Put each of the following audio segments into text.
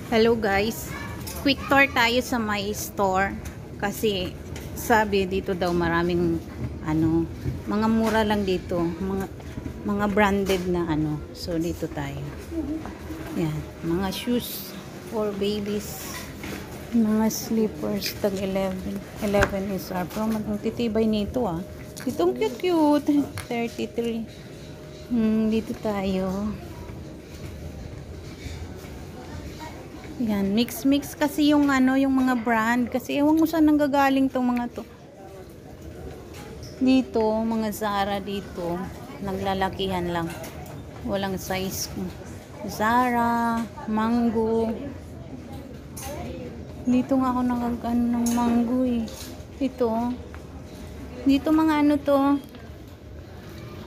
Hello guys, quick tour tayo sa my store kasi sabi dito daw maraming mga mura lang dito, mga branded na so dito tayo. Yan, mga shoes for babies, mga slippers tag 11 is our pero magtitibay nito itong cute 33. Dito tayo. Yan, mix kasi yung yung mga brand kasi ewan ko saan nanggagaling tong mga to. Dito, mga Zara dito, naglalakihan lang. Walang size ko. Zara, Mango. Dito nga ako nakagano ng Mango eh. Ito. Dito mga to.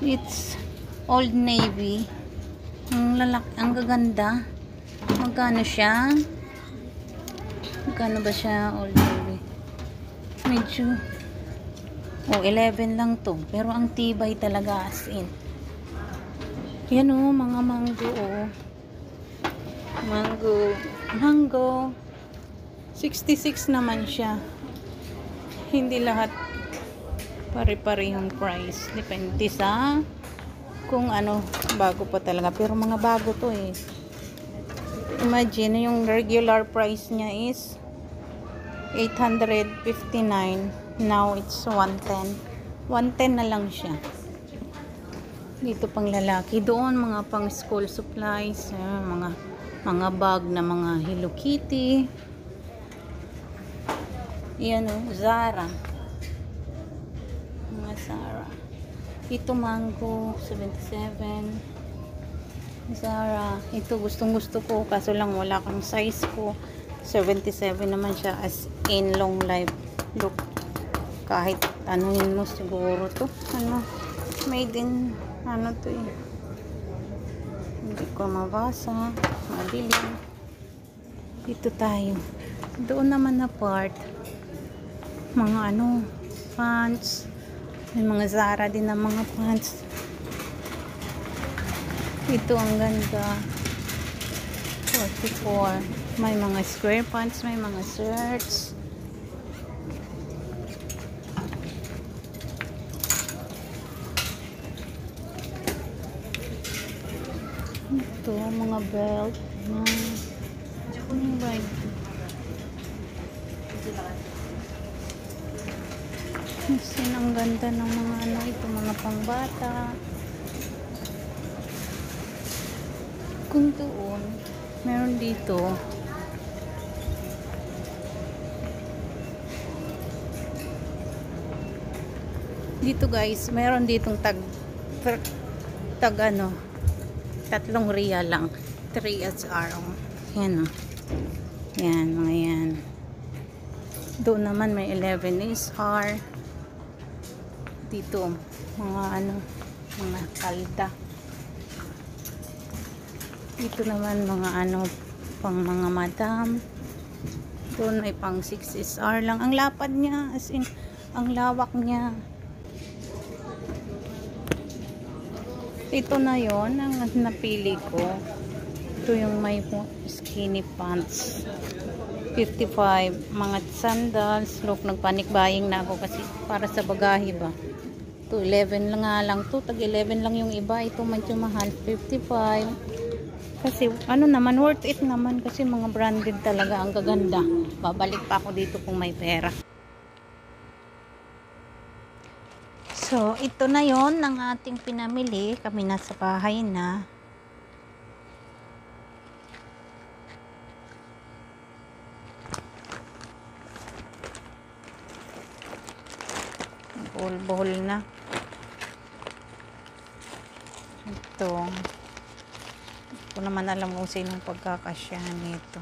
It's Old Navy. Ang gaganda. Magkano siya? Magkano ba siya? Old Navy. Medyo 11 lang to. Pero ang tibay talaga as in. Yan mga mango Mango. 66 naman siya. Hindi lahat pare-parehong price. Depende sa kung bago pa talaga. Pero mga bago to eh. Imagine, yung regular price niya is 859. Now, it's 110. 110 na lang siya. Dito pang lalaki. Doon, mga pang school supplies. Mga bag na mga Hello Kitty. Yan Zara. Mga Zara. Ito Mango, 77. Zara, ito gustong gusto ko kaso lang wala kang size ko. 77 naman siya as in long life. Look, kahit anuhin mo siguro to made in to eh. Hindi ko mabasa, madilim. Dito tayo. Doon naman na part mga pants. May mga Zara din na mga pants. Ito ang ganda. 44. May mga square pants, may mga shirts. Ito, mga belt. Ang ganda ng mga ito, mga pangbata. Kung doon, meron dito guys, meron ditong tag 3 real lang, 3 SR. Yan yan, mga yan. Doon naman may 11 SR. Dito mga mga kalda. Dito naman mga pang mga madam. Doon may pang 6 SR lang. Ang lapad niya, as in, ang lawak niya. Ito na yon ang napili ko. Ito yung may skinny pants. 55. Mga sandals. Look, nagpanic buying na ako kasi para sa bagahe ba. Ito, 11 lang nga lang to. Tag 11 lang yung iba. Ito medyo mahal. 55. Kasi naman, worth it naman kasi mga branded talaga, ang gaganda. Babalik pa ako dito kung may pera. So, ito na yon ng ating pinamili. Kami nasa bahay na. Buhol na. Ito. Ko naman alam kung sinong pagkakasyahan nito.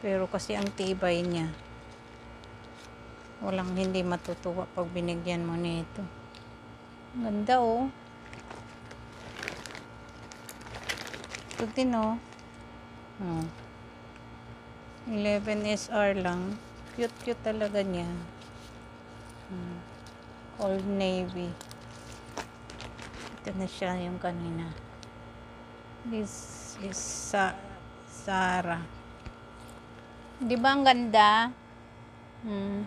Pero kasi ang tibay niya. Walang hindi matutuwa pag binigyan mo nito. Ganda Ito din 11 SR lang. Cute talaga niya. Old Navy. Ito na siya yung kanina. This is Zara. Di ba ang ganda? Hmm.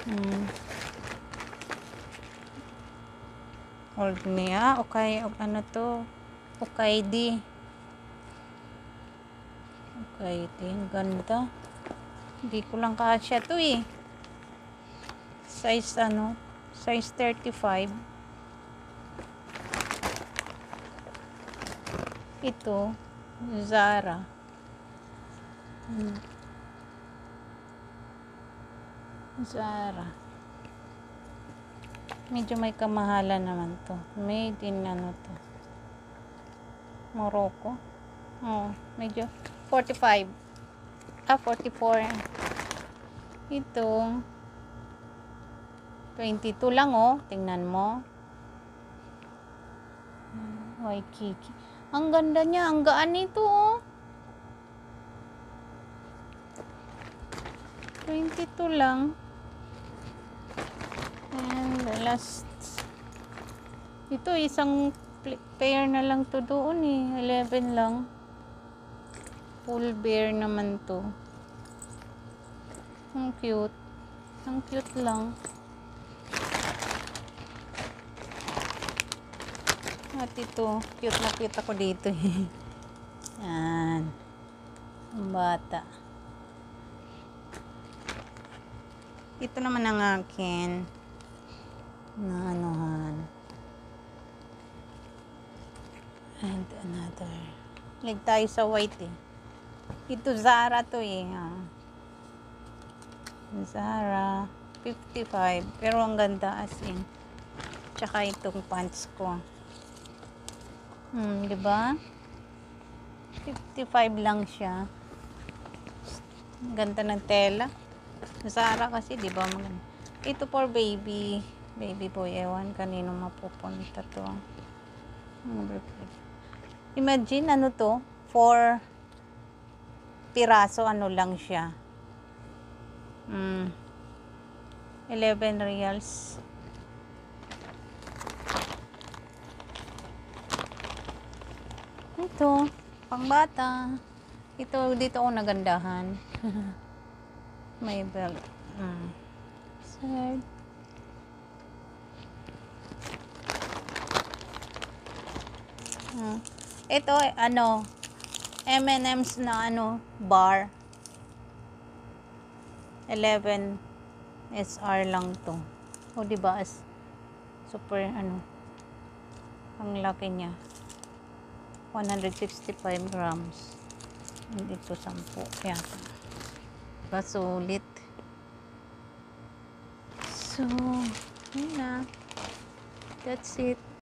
Hmm. Old niya. Okay, ano to? Okay, di. Okay, di. Ang ganda. Hindi ko lang kasya to eh. Size ano? Size 35. Ito. Zara. Zara. Medyo may kamahalan naman to. Made in ano to? Morocco. Oh, medyo 45. 44. Ito 22 lang oh. Tingnan mo. Waikiki. Ang ganda niya. Ang gaan nito oh. 22 lang. And the last. Ito isang pair na lang to doon eh. 11 lang. Full bear naman to. Ang cute. Ang cute lang. At ito, cute na cute ako dito eh. Yan. Ang bata. Ito naman ang akin. Na anuhan. And another. Lig tayo sa white eh. Ito Zara to eh. Zara. 55. Pero ang ganda as in. Tsaka itong pants ko. Diba? 55 lang siya. Ganda ng tela. Zara kasi, diba? Ito for baby. Baby boy. Ewan, kanino mapupunta to. Imagine, ano to? 4 piraso, ano lang siya. 11 reals. Ito, pangbata. Ito, dito ako nagandahan. May belt. Side. Ito, ano, M&M's na, ano, bar. 11 SR lang to. O, diba, super, ano, ang laki niya. 165 grams. Dito 10 yata. Diba, sulit. So, yun na. That's it.